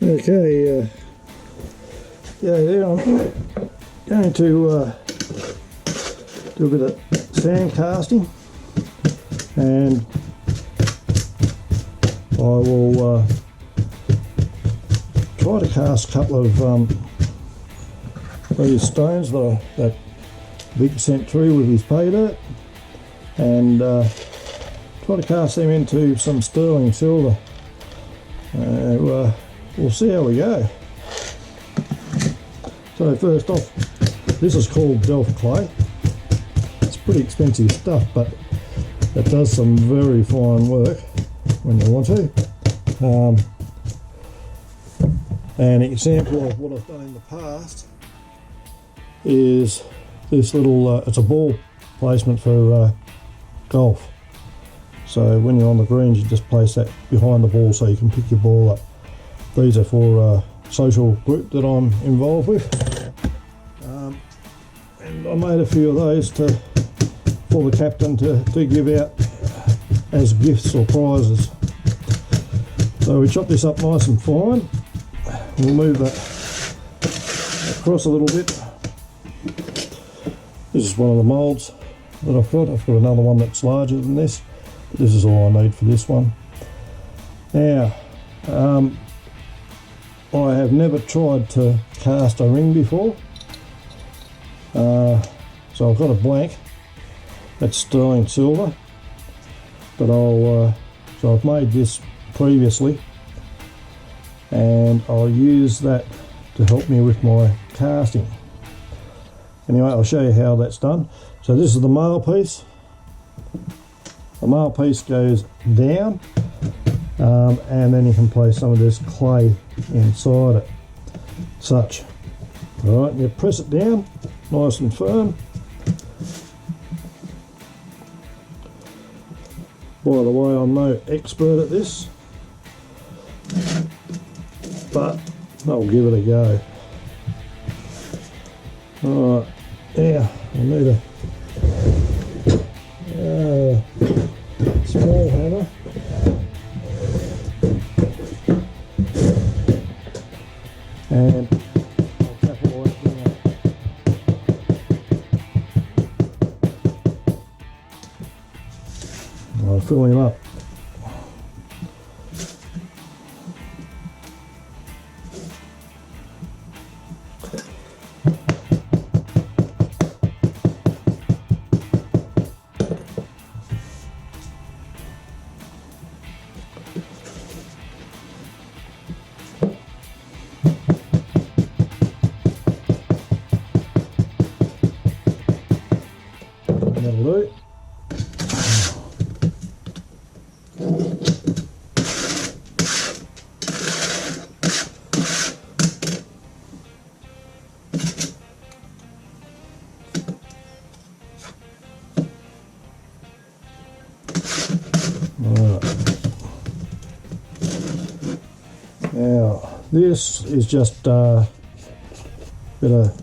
Okay, there I'm going to do a bit of sand casting, and I will try to cast a couple of these stones that Vic sent through with his Paydirt, and try to cast them into some sterling silver. We'll see how we go. So first off, this is called Delft clay. It's pretty expensive stuff, but it does some very fine work when you want to. An example of what I've done in the past is this little, it's a ball placement for golf. So when you're on the greens, you just place that behind the ball so you can pick your ball up. These are for a social group that I'm involved with, and I made a few of those for the captain to give out as gifts or prizes. So we chop this up nice and fine. We'll move that across a little bit. This is one of the moulds that I've got. I've got another one that's larger than this, but this is all I need for this one. Now, I have never tried to cast a ring before, so I've got a blank that's sterling silver, but so I've made this previously, and I'll use that to help me with my casting. Anyway, I'll show you how that's done. So this is the male piece. The male piece goes down, and then you can place some of this clay inside it, such. Alright, you press it down nice and firm. By the way, I'm no expert at this, but I'll give it a go. Alright, now I need a small hammer. And I'll tap it right down. I'll fill him up. That'll do. Right. Now this is just a bit of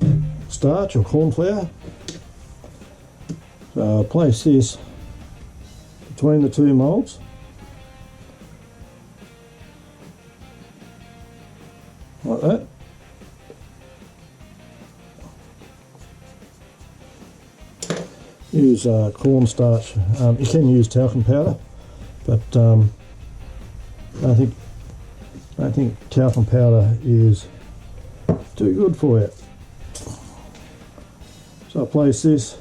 starch or corn flour. So I'll place this between the two moulds. Like that. Use cornstarch. You can use talcum powder, but I don't think talcum powder is too good for you. So I'll place this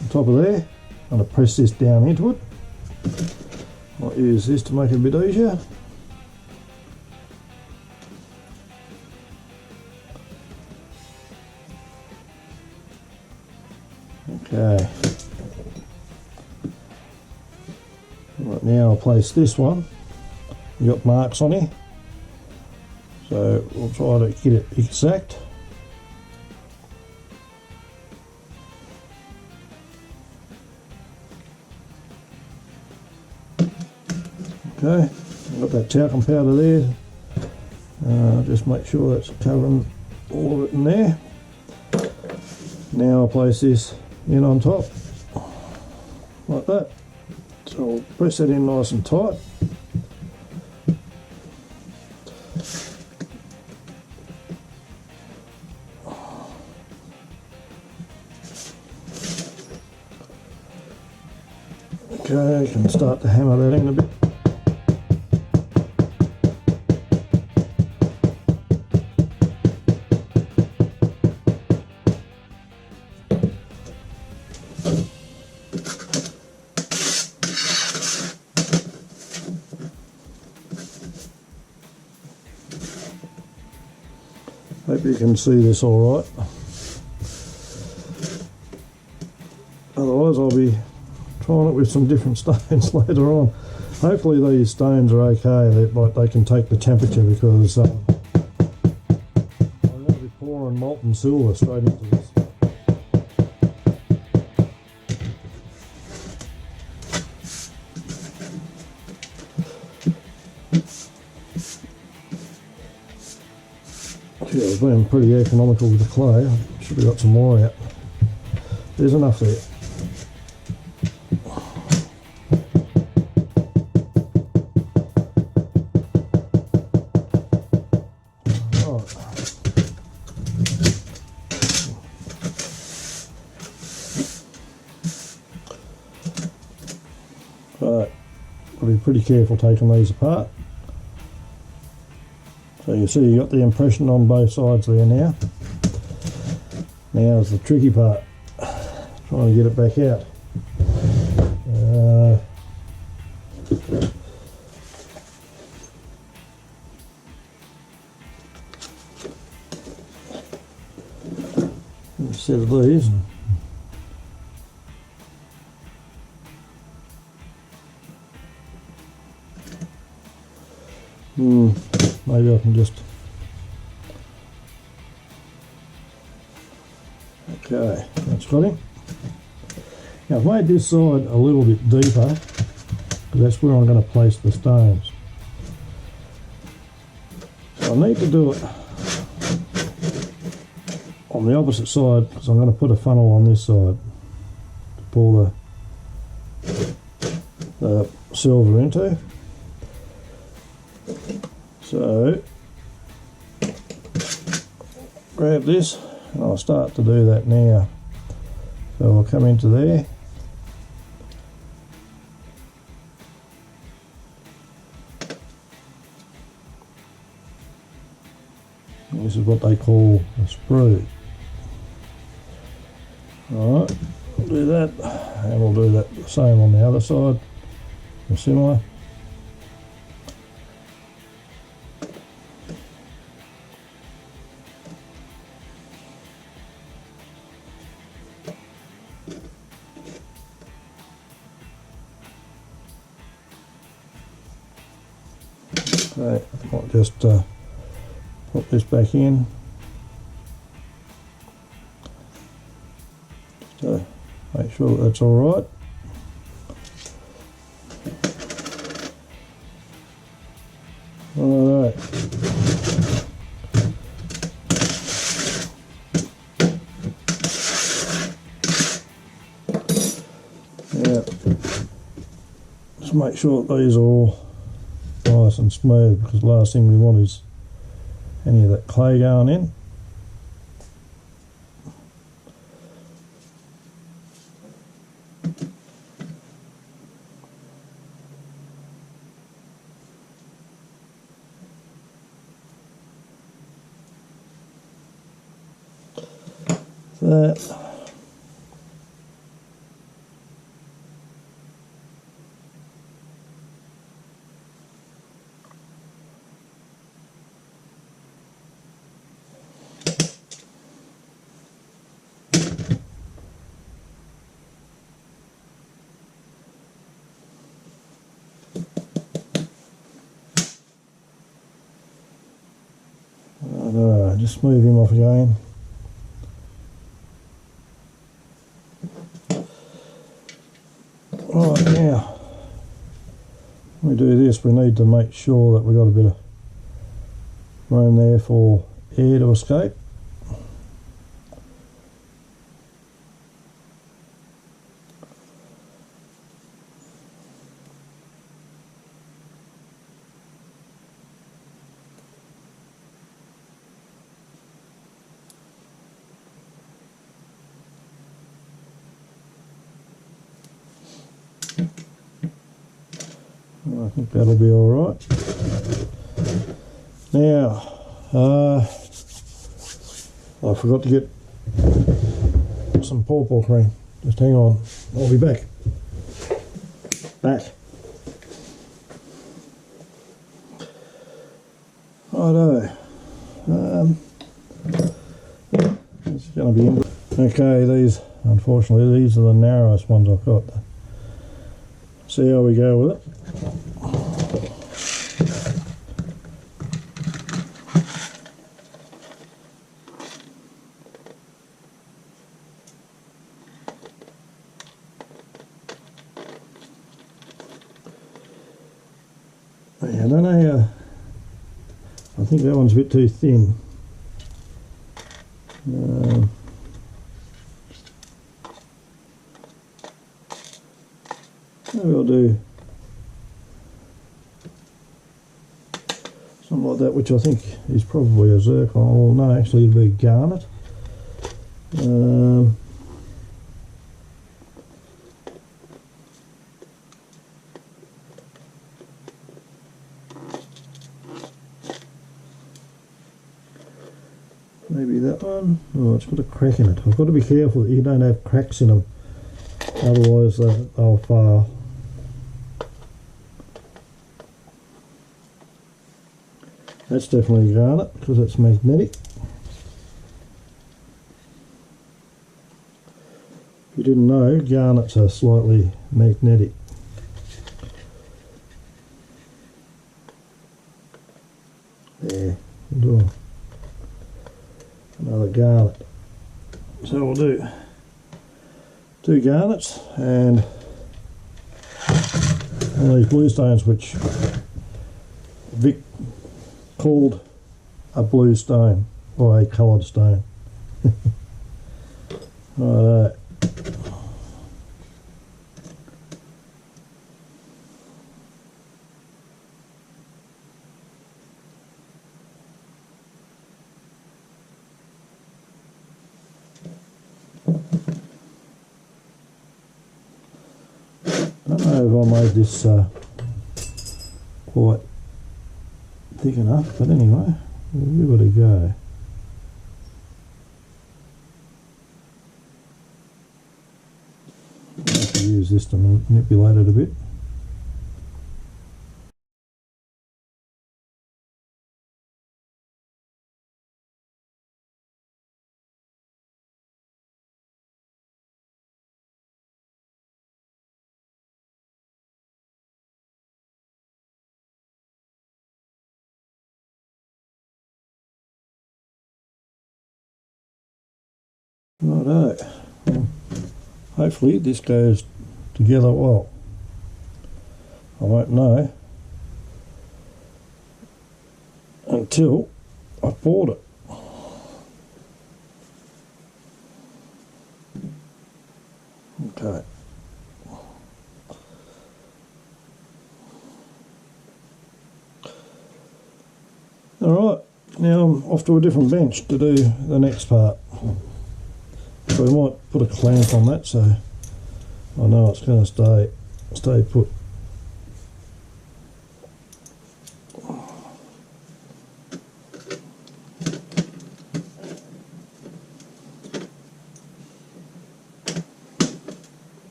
on top of there. I'm going to press this down into it. I'll use this to make it a bit easier. Okay. Right, now I'll place this one. You've got marks on here, so we'll try to get it exact. Okay, I've got that talcum powder there. Just make sure that's covering all of it in there. Now I'll place this in on top, like that. So I'll press that in nice and tight. Okay, can start to hammer that in a bit. Hope you can see this all right. Otherwise I'll be trying it with some different stones later on. Hopefully these stones are okay, they can take the temperature, because I'm going to be pouring molten silver straight into this. Yeah, I've been pretty economical with the clay. I should have got some more out. There's enough there. Right, got to be pretty careful taking these apart. So you see you got the impression on both sides there now. Now is the tricky part, trying to get it back out. A set of these. Maybe I can just... Okay, that's got him. Now I've made this side a little bit deeper, because that's where I'm going to place the stones. So I need to do it on the opposite side, because I'm going to put a funnel on this side to pour the silver into. So grab this and I'll start to do that now. So I'll come into there. And this is what they call a sprue. Alright, we'll do that, and we'll do that the same on the other side, or similar. Okay, I'll just put this back in. Just to make sure that's all right. All right. Yeah. Just make sure that these are all nice and smooth, because the last thing we want is any of that clay going in. That. Just move him off again. Right, now when we do this, we need to make sure that we've got a bit of room there for air to escape. I think that'll be all right. Now, I forgot to get some pawpaw cream. Just hang on, I'll be back. Righto. It's going to be in. Okay, these, unfortunately, these are the narrowest ones I've got. See how we go with it. Yeah, I don't know how. I think that one's a bit too thin. Maybe I'll do something like that, which I think is probably a zircon. Oh no, actually it'll be garnet. Maybe that one. Oh, it's got a crack in it. I've got to be careful that you don't have cracks in them, otherwise they'll fail. That's definitely garnet because it's magnetic. If you didn't know, garnets are slightly magnetic. There, we'll do another garnet. So we'll do 2 garnets and one of these blue stones, which Vic called a blue stone or a coloured stone. Righto. I don't know if I made this quite thick enough, but anyway, we'll give it a go. I have to use this to manipulate it a bit. Righto. Well, hopefully this goes together well. I won't know until I've poured it. Okay. Alright, now I'm off to a different bench to do the next part. So we might put a clamp on that so I know it's going to stay put.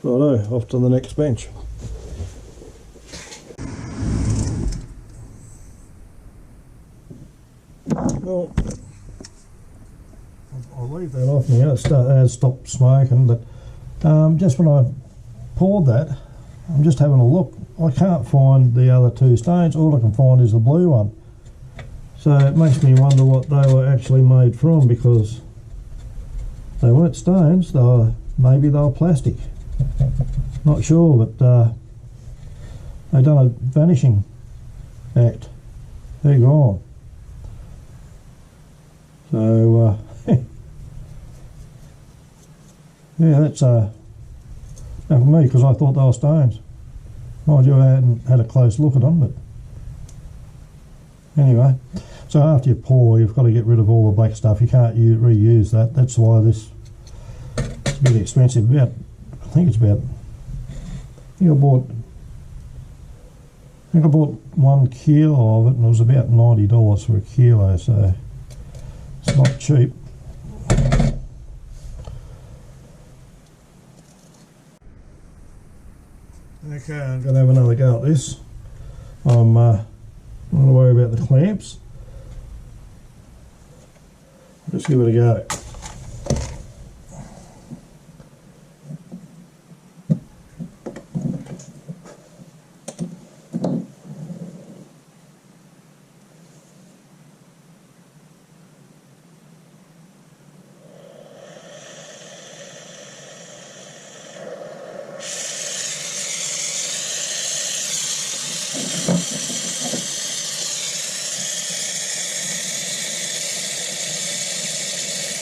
Righto, off to the next bench. Well, I'll leave that off now. It has stopped smoking, but just when I poured that, I'm just having a look. I can't find the other 2 stones. All I can find is the blue one. So it makes me wonder what they were actually made from, because they weren't stones. Maybe they were plastic. Not sure, but they done a vanishing act. They're gone. So yeah, that's for me, because I thought they were stones. Mind you, I hadn't had a close look at them, but anyway. So after you pour, you've got to get rid of all the black stuff. You can't reuse that. That's why this is a bit expensive. I think I bought 1 kilo of it, and it was about $90 for a kilo, so it's not cheap. Okay, I'm going to have another go at this. I'm not going to worry about the clamps. Just give it a go.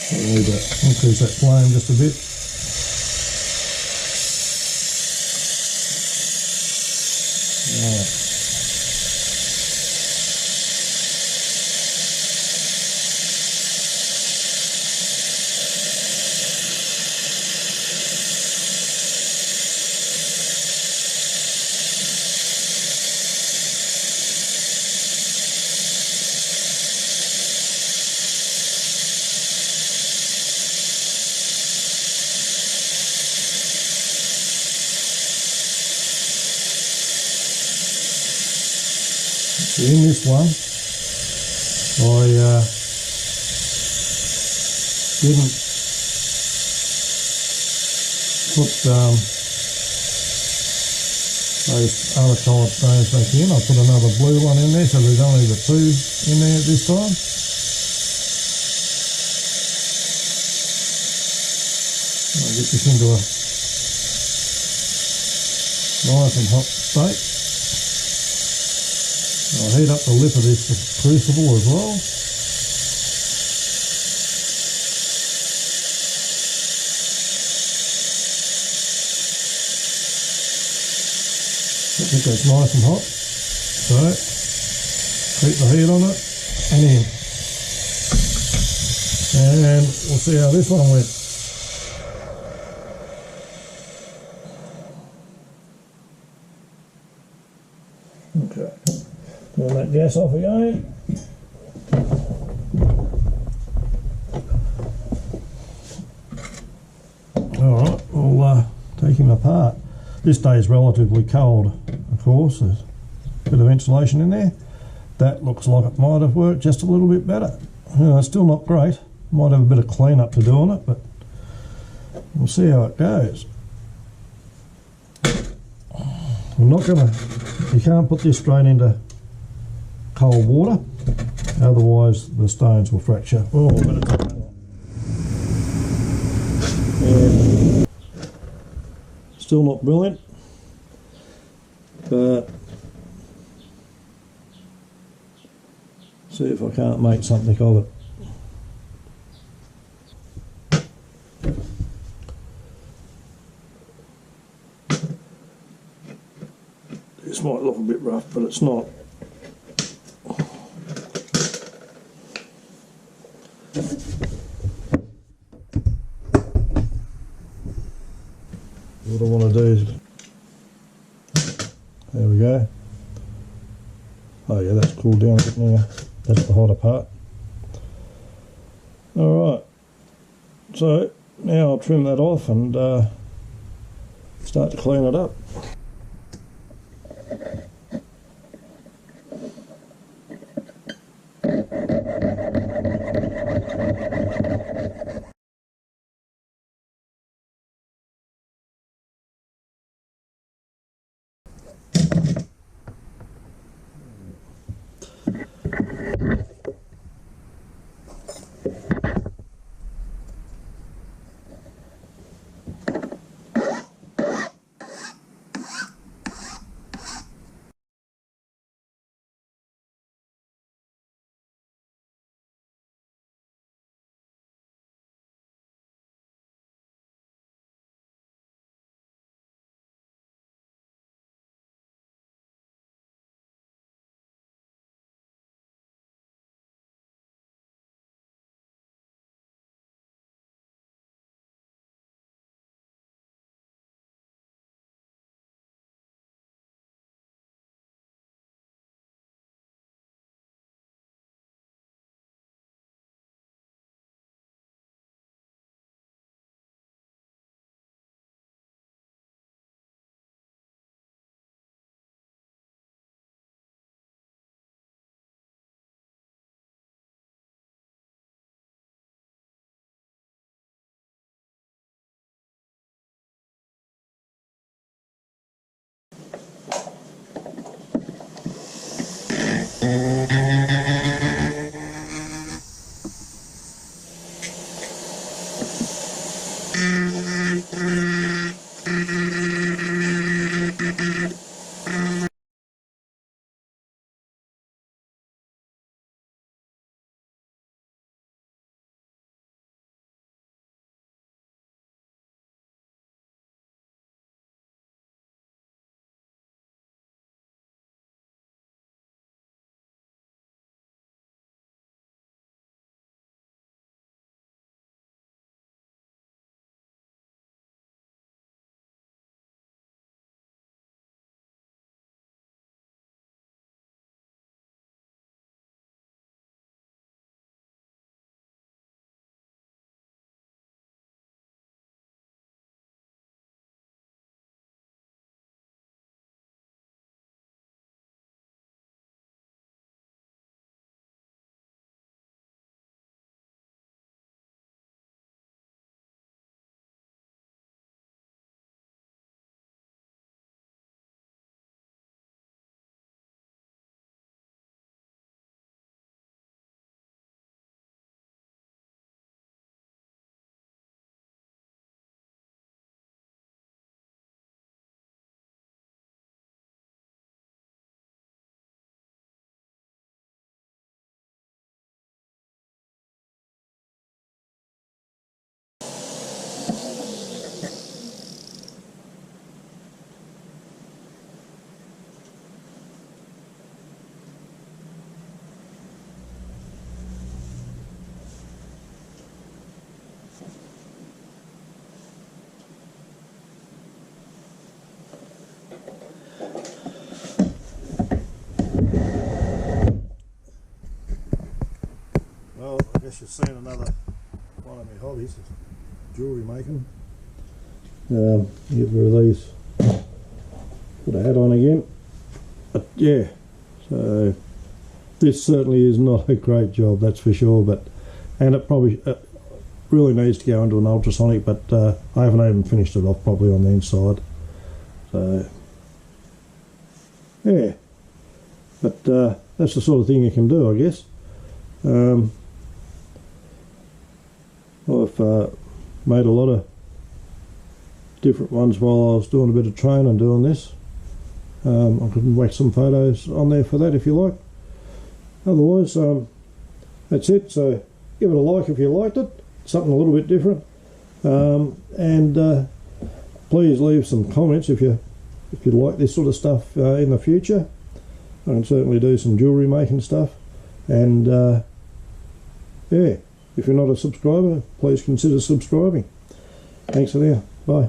I need to increase that flame just a bit. Right. So in this one, I didn't put those other coloured stones back in. I put another blue one in there, so there's only the 2 in there this time. I'll get this into a nice and hot state. I'll heat up the lip of this crucible as well. I think that's nice and hot. So, keep the heat on it and in. And we'll see how this one went. Okay. Turn that gas off again. Alright, we'll take him apart. This day is relatively cold, of course. There's a bit of insulation in there. That looks like it might have worked just a little bit better. It's still not great. Might have a bit of clean up to do on it, but we'll see how it goes. You can't put this straight into cold water, otherwise the stones will fracture. Oh, I better take that off. Yeah. Still not brilliant, but see if I can't make something of it. This might look a bit rough, but it's not. What I want to do is, there we go. Oh yeah, that's cooled down a bit now. That's the hotter part. Alright, so now I'll trim that off and start to clean it up. Well, I guess you've seen another one of my hobbies, is jewellery making. Get rid of these, put a hat on again. But yeah, so this certainly is not a great job, that's for sure, and it probably really needs to go into an ultrasonic, but I haven't even finished it off properly on the inside. So yeah, but that's the sort of thing you can do, I guess. I've made a lot of different ones while I was doing a bit of training doing this. I can whack some photos on there for that if you like. Otherwise, that's it. So give it a like if you liked it, something a little bit different, and please leave some comments if you like this sort of stuff in the future. I can certainly do some jewellery making stuff, and yeah, if you're not a subscriber, please consider subscribing. Thanks for now. Bye.